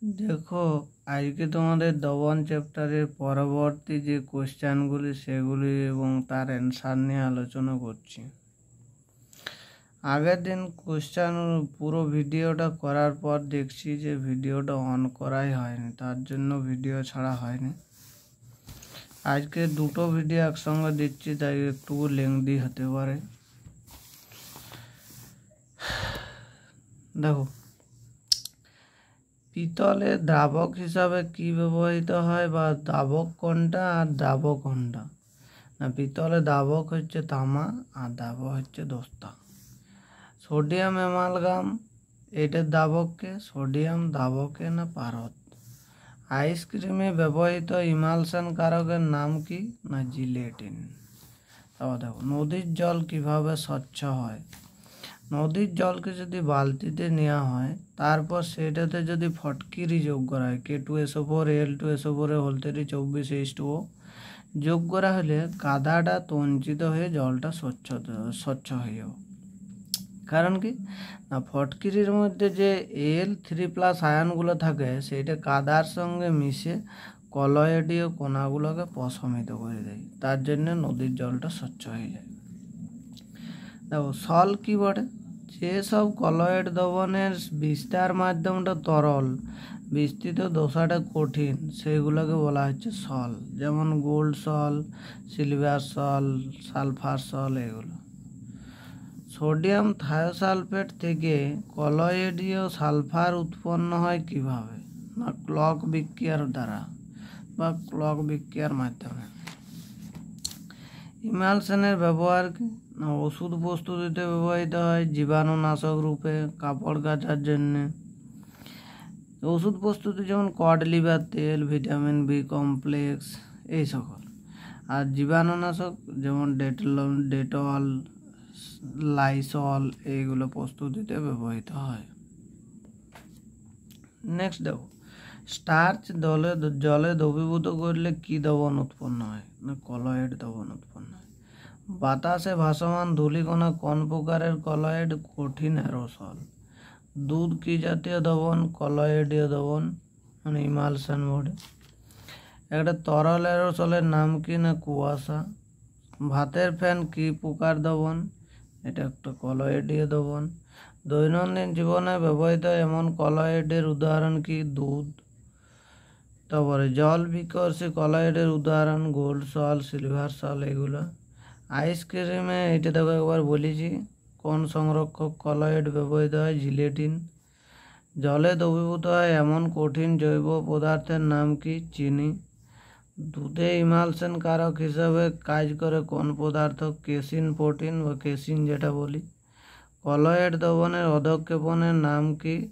দেখো, আজকে তোমাদের দবন চ্যাপ্টারের পরবর্তী যে কোশ্চেনগুলি সেগুলি এবং তার অ্যান্সার নিয়ে আলোচনা করছি। আগের দিন কোশ্চেন পুরো ভিডিওটা করার পর দেখছি যে ভিডিওটা অন করাই হয়নি, তার জন্য ভিডিও ছাড়া হয়নি। আজকে দুটো ভিডিও একসঙ্গে দিচ্ছি, তাই একটু লেংদি হতে পারে। দেখো, পিতলের দ্রাবক হিসাবে কি ব্যবহৃত হয় বা দ্রাবক কোনটা আর দ্রাবক কোনটা? না, পিতলের দ্রাবক হচ্ছে তামা আর দ্রাবক হচ্ছে দস্তা। সোডিয়াম অ্যামালগাম এটার দ্রাবককে সোডিয়াম দ্রাবকে না পারদ। আইসক্রিমে ব্যবহৃত ইমালশন কারকের নাম কি? না জিলেটিন। তারপর দেখো, নদীর জল কিভাবে স্বচ্ছ হয়? নদীর জলকে যদি বালতিতে নেওয়া হয়, তারপর সেটাতে যদি ফটকিরি যোগ করা হয়, K2SO4 Al2SO4 24H2O যোগ করা হলে কাদাটা তঞ্চিত হয়ে জলটা স্বচ্ছ হয়ে যাবে। কারণ কি না, ফটকিরির মধ্যে যে Al3+ আয়নগুলো থাকে সেটা কাদার সঙ্গে মিশে কলয়েডীয় কণাগুলোকে প্রশমিত করে দেয়, তার জন্য নদীর জলটা স্বচ্ছ হয়ে যায়। দেখো, সল কি বটে? যেসব কলয়েড দ্রবণের বিস্তার মাধ্যমটা তরল, বিস্তৃত দশাটা কঠিন, সেগুলোকে বলা হচ্ছে সল। যেমন গোল্ড সল, সিলভার সল, সালফার সল এগুলো। সোডিয়াম থায়োসালফেট থেকে কলয়েডীয় সালফার উৎপন্ন হয় কিভাবে? না ক্লক বিক্রিয়ার দ্বারা বা ক্লক বিক্রিয়ার মাধ্যমে। ইমালশনের ব্যবহার কি? না ওষুধ প্রস্তুতিতে ব্যবহৃত হয়, জীবাণুনাশক রূপে, কাপড় কাচার জন্যে। ওষুধ প্রস্তুতি যেমন কড লিভার তেল, ভিটামিন বি কমপ্লেক্স এই সকল। আর জীবাণুনাশক যেমন ডেটল, লাইসল এইগুলো প্রস্তুতিতে ব্যবহৃত হয়। নেক্সট দেখো, স্টার্চ জলে দ্রবীভূত করলে কি দ্রবণ উৎপন্ন হয়? না কলয়েড দ্রবণ উৎপন্ন হয়। বাতাসে ভাসমান ধূলিকণা কোন প্রকারের কলয়েড? কঠিন অ্যারোসল। দুধ কি জাতীয় দ্রবণ? কলয়েডীয় দ্রবণ, মানে ইমালশন মোডে। একটা তরল অ্যারোসলের নাম কি? না কুয়াশা। ভাতের ফ্যান কি প্রকার দ্রবণ? এটা একটা কলয়েডীয় দ্রবণ। দৈনন্দিন জীবনে ব্যবহৃত এমন কলয়েডের উদাহরণ কি? দুধ। তারপরে জল বিকর্ষী কলয়েডের উদাহরণ গোল্ড সল, সিলভার সল এগুলো। আইসক্রিমে এটা দেখো একবার বলেছি, কোন সংরক্ষক কলয়েড ব্যবহৃত হয়? জিলেটিন। জলে দ্রবীভূত হয় এমন কঠিন জৈব পদার্থের নাম কি? চিনি। দুধে ইমালশন কারক হিসাবে কাজ করে কোন পদার্থ? কেসিন প্রোটিন বা কেসিন যেটা বলি। কলয়েড দ্রবণের অধক্ষেপণের নাম কি?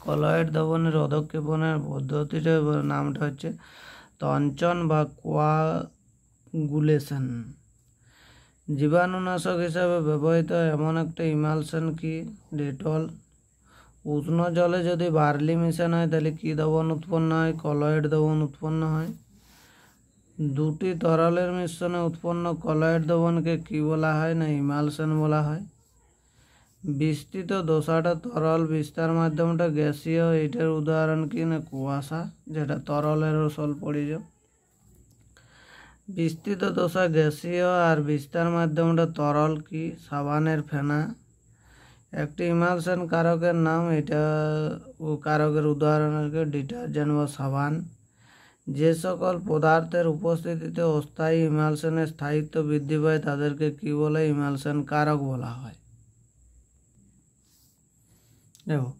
কলয়েড দ্রবণের অধক্ষেপণের পদ্ধতিটার নামটা হচ্ছে তঞ্চন বা কোয়াগুলেশন। জীবাণুনাশক হিসাবে ব্যবহৃত এমন একটা ইমালশন কি? ডেটল। উষ্ণ জলে যদি বার্লি মিশানো হয় তাহলে কি দ্রবণ উৎপন্ন হয়? কলয়েড দ্রবণ উৎপন্ন হয়। দুটি তরলের মিশ্রণে উৎপন্ন কলয়েড দ্রবণকে কি বলা হয়? না ইমালশন বলা হয়। বিস্তৃত দশাটা তরল, বিস্তার মাধ্যমটা গ্যাসীয়, এটার উদাহরণ কি? না কুয়াশা, যেটা তরল অ্যারোসল পড়িল। বিস্তৃত দশা গ্যাসীয় আর বিস্তার মাধ্যমটা তরল কি? সাবানের ফেনা। একটি ইমালশন কারকের নাম, এটা কারকের উদাহরণ হচ্ছে ডিটারজেন্ট বা সাবান। যে সকল পদার্থের উপস্থিতিতে অস্থায়ী ইমালশনের স্থায়িত্ব বৃদ্ধি পায় তাদেরকে কি বলে? ইমালশন কারক বলা হয়। দেখো,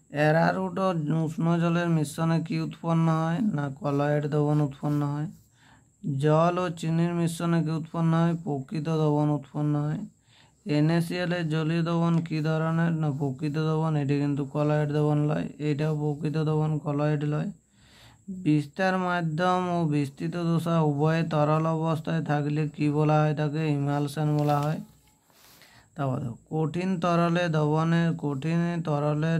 অ্যারারুট ও উষ্ণ জলের মিশ্রণে কি উৎপন্ন হয়? না কলয়েড দ্রবণ উৎপন্ন হয়। জল ও চিনির মিশ্রণে কি উৎপন্ন হয়? প্রকৃত দ্রবণ উৎপন্ন হয়। NaCl এর জলীয় দ্রবণ কি ধরনের? না প্রকৃত দ্রবণ, এটি কিন্তু কলয়েড দ্রবণ লয়, এটাও প্রকৃত দ্রবণ, কলয়েড লয়। বিস্তার মাধ্যম ও বিস্তৃত দশা উভয়ে তরল অবস্থায় থাকলে কি বলা হয়? তাকে ইমালশন বলা হয়। তারপর কঠিন তরলের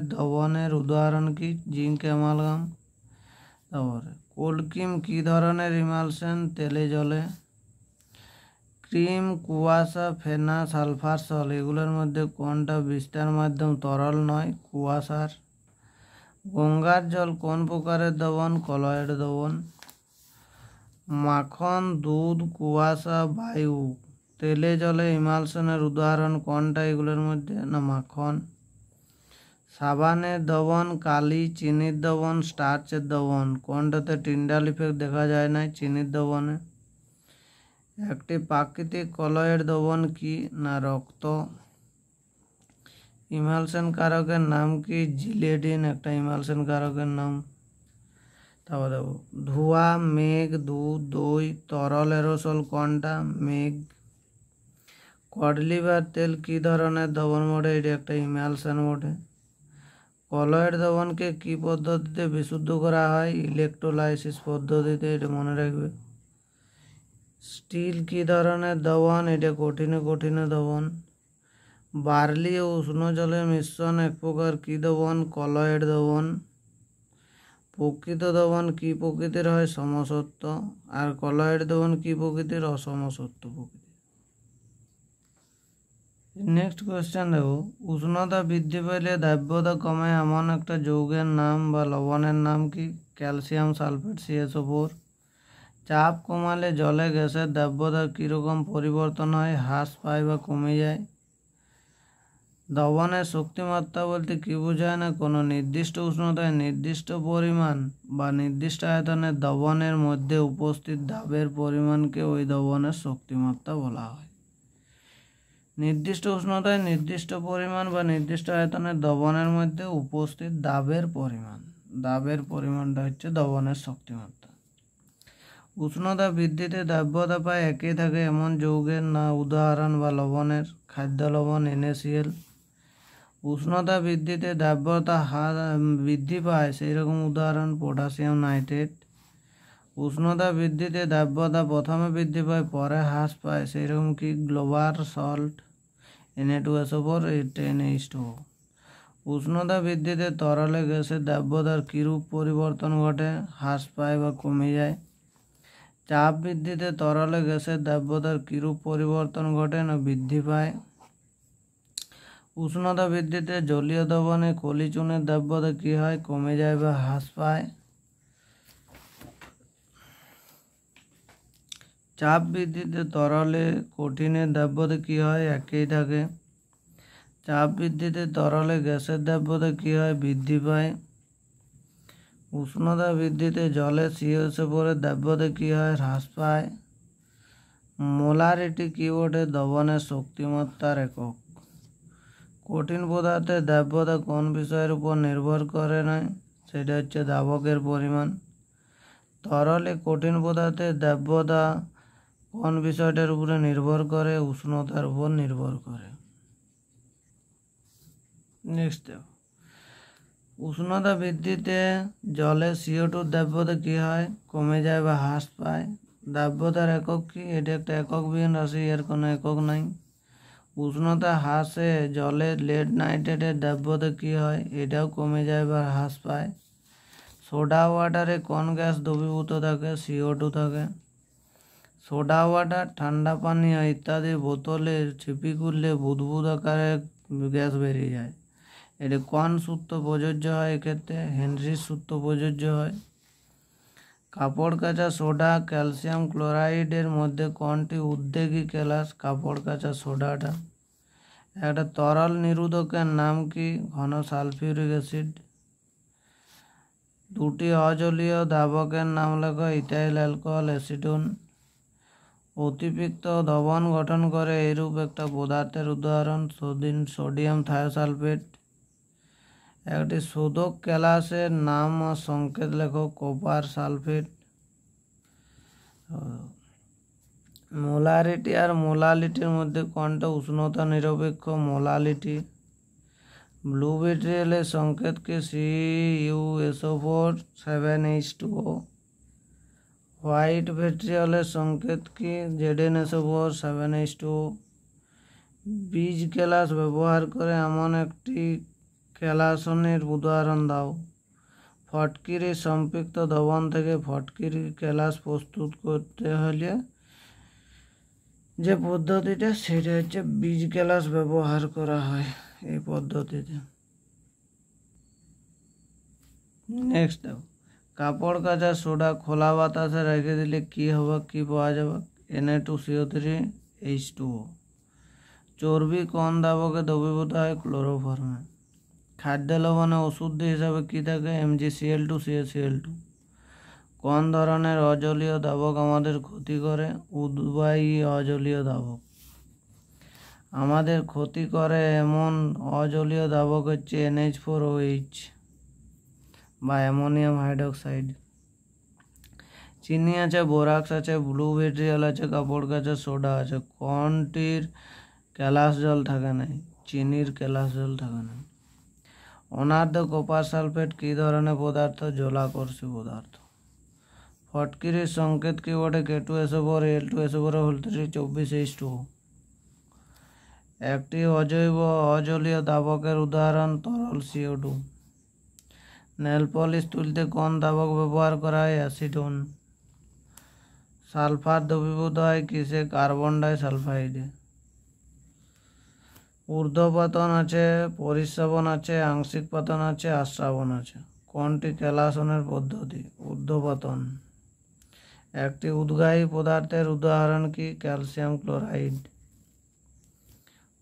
দ্রবণের উদাহরণ কি? Zinc amalgam. তারপরে কোল্ড-ক্রিম কি ধরনের ইমালশন? তেলে জলে। ক্রিম, কুয়াশা, ফেনা, সালফার সল এগুলোর মধ্যে কোনটা বিস্তার মাধ্যম তরল নয়? কুয়াশার। গঙ্গার জল কোন প্রকারের দ্রবণ? কলয়েড দ্রবণ। মাখন, দুধ, কুয়াশা, বায়ু, তেলে জলে ইমালশনের উদাহরণ কোনটা এগুলোর মধ্যে? না মাখন। সাবানের দ্রবণ, কালি, চিনির দ্রবণ, স্টার্চের দ্রবণ কোনটাতে টিন্ডাল ইফেক্ট দেখা যায় না? চিনির দ্রবণে। একটি প্রাকৃতিক কলয়েড দ্রবণ কি? না রক্ত। ইমালশন কারকের নাম কি? জিলেটিন একটা ইমালশন কারকের নাম। তারপর দেখো ধোঁয়া, মেঘ, দুধ, দই, তরল এরোসল কোনটা? মেঘ। কড লিভার তেল কি ধরনের দ্রবণ মোডে? এটি একটা ইমালশন মোডে। কলয়েড দ্রবণকে কি পদ্ধতিতে বিশুদ্ধ করা হয়? ইলেকট্রোলাইসিস পদ্ধতিতে, এটা মনে রাখবে। স্টিল কি ধরনের দ্রবণ? এটা কঠিন দ্রবণ। বার্লি ও উষ্ণ জলের মিশ্রণ এক প্রকার কি দ্রবণ? কলয়েড দ্রবণ। প্রকৃত দ্রবণ কি প্রকৃতির হয়? সমসত্ব। আর কলয়েড দ্রবণ কি প্রকৃতির? অসমসত্ব প্রকৃতির। নেক্সট কোয়েশ্চেন দেখো, উষ্ণতা বৃদ্ধি পেলে দ্রাব্যতা কমে এমন একটা যৌগের নাম বা লবণের নাম কি? Calcium sulphate CaSO4। চাপ কমালে জলে গ্যাসের দ্রাব্যতার কীরকম পরিবর্তন হয়? হ্রাস পায় বা কমে যায়। দ্রবণের শক্তিমাত্রা বলতে কি বোঝায়? না কোনো নির্দিষ্ট উষ্ণতায় নির্দিষ্ট পরিমাণ বা নির্দিষ্ট আয়তনের দ্রবণের মধ্যে উপস্থিত দাবের পরিমাণকে ওই দ্রবণের শক্তিমাত্রা বলা হয়। নির্দিষ্ট উষ্ণতায় নির্দিষ্ট পরিমাণ বা নির্দিষ্ট আয়তনের দ্রবণের মধ্যে উপস্থিত দাবের পরিমাণটা হচ্ছে দ্রবণের শক্তিমাত্রা। উষ্ণতা বৃদ্ধিতে দ্রাব্যতা প্রায় একই থাকে এমন যৌগের না উদাহরণ বা লবণের? খাদ্য লবণ NaCl। উষ্ণতা বৃদ্ধিতে দ্রাব্যতা বৃদ্ধি পায় সেই রকম উদাহরণ পটাশিয়াম নাইট্রেট। উষ্ণতা বৃদ্ধিতে দ্রাব্যতা প্রথমে বৃদ্ধি পায় পরে হ্রাস পায় সেই রকম কি? Global salt Na2SO4 10H2O। উষ্ণতা বৃদ্ধিতে তরলে গ্যাসের দ্রাব্যতার কিরূপ পরিবর্তন ঘটে? হ্রাস পায় বা কমে যায়। চাপ বৃদ্ধিতে তরলে গ্যাসের দ্রাব্যতার কিরূপ পরিবর্তন ঘটে? না বৃদ্ধি পায়। উষ্ণতা বৃদ্ধিতে জলীয় দ্রবণে কলি চুনের দ্রাব্যতা কি হয়? কমে যায় বা হ্রাস পায়। চাপ বৃদ্ধিতে তরলে কঠিনের দ্রাব্যতা কি হয়? একই থাকে। চাপ বৃদ্ধিতে তরলে গ্যাসের দ্রাব্যতা কি হয়? বৃদ্ধি পায়। উষ্ণতা বৃদ্ধিতে জলে CaSO4 দ্রাব্যতা কি হয়? হ্রাস পায়। মোলারিটি কি বটে? দ্রবণের শক্তিমাত্রার একক। কঠিন পদার্থের দ্রাব্যতা কোন বিষয়ের উপর নির্ভর করে না? সেটা হচ্ছে দাবকের পরিমাণ। তরলে কঠিন পদার্থের দ্রাব্যতা কোন বিষয়টার উপরে নির্ভর করে? উষ্ণতার উপর নির্ভর করে। নেক্সট উষ্ণতা বৃদ্ধিতে জলে CO2 দ্রাব্যতা কি হয়? কমে যায় বা হ্রাস পায়। দ্রাব্যতার একক কি? এটা একটা এককবিহীন রাশি, এর কোনো একক নাই। উষ্ণতা হ্রাসে জলে লেড নাইট্রেটের দ্রাব্যতা কি হয়? এটাও কমে যায় বা হ্রাস পায়। সোডা ওয়াটারে কোন গ্যাস দ্রবীভূত থাকে? CO2 থাকে। সোডা ওয়াটার, ঠান্ডা পানীয় ইত্যাদি বোতলে ছিপি করলে বুদবুদ আকারে গ্যাস বেরিয়ে যায়। এটি কোন সূত্র প্রযোজ্য হয়? এক্ষেত্রে হেনরির সূত্র প্রযোজ্য হয়। কাপড় কাচা সোডা, ক্যালসিয়াম ক্লোরাইডের মধ্যে কোনটি উদ্বেগী কেলাস? কাপড় কাচা সোডাটা। একটা তরল নিরোধকের নাম কি? ঘন সালফিউরিক অ্যাসিড। দুটি অজলীয় দ্রাবকের নাম লেখো। Ethyl alcohol, acetone. অতিরিক্ত দ্রবণ গঠন করে এইরূপ একটা পদার্থের উদাহরণ সোডিয়াম থায়োসালফেট। একটি শোধক কেলাসের নাম ও সংকেত লেখো। Copper sulphate. মোলারিটি আর মোলালিটির মধ্যে কোনটা উষ্ণতা নিরপেক্ষ? মোলালিটি। ব্লু ভিট্রিয়ালের সংকেত কি? CuSO4 7H2O। হোয়াইট ভিট্রিয়ালের সংকেত কি? ZnSO4 7H2O। বীজ কেলাস ব্যবহার করে এমন একটি কেলাসনের উদাহরণ দাও। ফটকিরি সম্পৃক্ত দ্রবণ থেকে ফটকিরি কেলাস প্রস্তুত করতে হলে যে পদ্ধতিটা সেটা হচ্ছে বীজ কেলাস ব্যবহার করা হয় এই পদ্ধতিতে। নেক্সট দেখো, কাপড় কাচা সোডা খোলা বাতাসে রেখে দিলে কি হবে, কি পাওয়া যাবে? Na2CO3H2O। চর্বি কোন দ্রাবকে দ্রবীভূত হয়? ক্লোরোফর্মে। খাদ্য লবণে ওষুধ হিসাবে কি থাকে? MgCl2 CaCl2। কোন ধরনের অজলীয় দ্রাবক আমাদের ক্ষতি করে? উদ্বায়ী অজলীয় দ্রাবক। আমাদের ক্ষতি করে এমন অজলীয় দ্রাবক হচ্ছে NH4OH বা অ্যামোনিয়াম হাইড্রোক্সাইড। চিনি আছে, বোরাক্স আছে, ব্লু ভিট্রিয়াল আছে, কাপড় কাচা সোডা আছে। কোনটির কেলাস জল থাকে না? চিনির কেলাস জল থাকে না। অনার্ধ কপার সালফেট কি ধরনের পদার্থ? জলাকর্ষী পদার্থ। ফটকিরির সংকেত কি বটে? K2SO4 Al2SO4 24H2O। একটি অজৈব অজলীয় দ্রাবকের উদাহরণ তরল CO2। নেল পলিশ তুলতে কোন দ্রাবক ব্যবহার করা হয়? অ্যাসিটোন। সালফার দ্রবীভূত হয় কিসে? Carbon die সালফাইডে। ঊর্ধ্বপতন আছে, পরিশ্রাবণ আছে, আংশিক পতন আছে, আশ্রাবণ আছে। কোনটি কেলাসনের পদ্ধতি? ঊর্ধ্বপতন। একটি উদ্বায়ী পদার্থের উদাহরণ কি? Calcium chloride.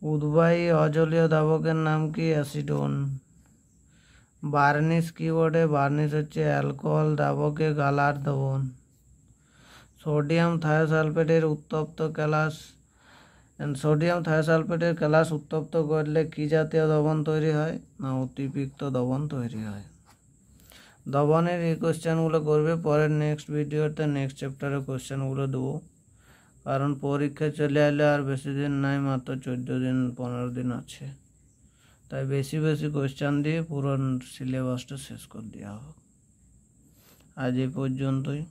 উদ্বায়ী অজলীয় দ্রাবকের নাম কি? অ্যাসিটোন। বার্নিশ কি বটে? বার্নিশ হচ্ছে অ্যালকোহল দ্রাবকে গালার দ্রবণ। সোডিয়াম থায়োসালফেটের উত্তপ্ত কেলাস উত্তপ্ত করলে কি জাতীয় দ্রবণ তৈরি হয়? না, অতিরিক্ত দ্রবণ তৈরি হয়। দ্রবণের এই কোশ্চেনগুলো করবে পরের নেক্সট ভিডিওতে, নেক্সট চ্যাপ্টারে কোশ্চেনগুলো দেবো, কারণ পরীক্ষা চলে এলে আর বেশি দিন নাই, মাত্র 14 দিন 15 দিন আছে। তাই বেশি বেশি কোশ্চেন দিয়ে পুরো সিলেবাসটা শেষ করে দেওয়া হোক। আজ এই পর্যন্তই।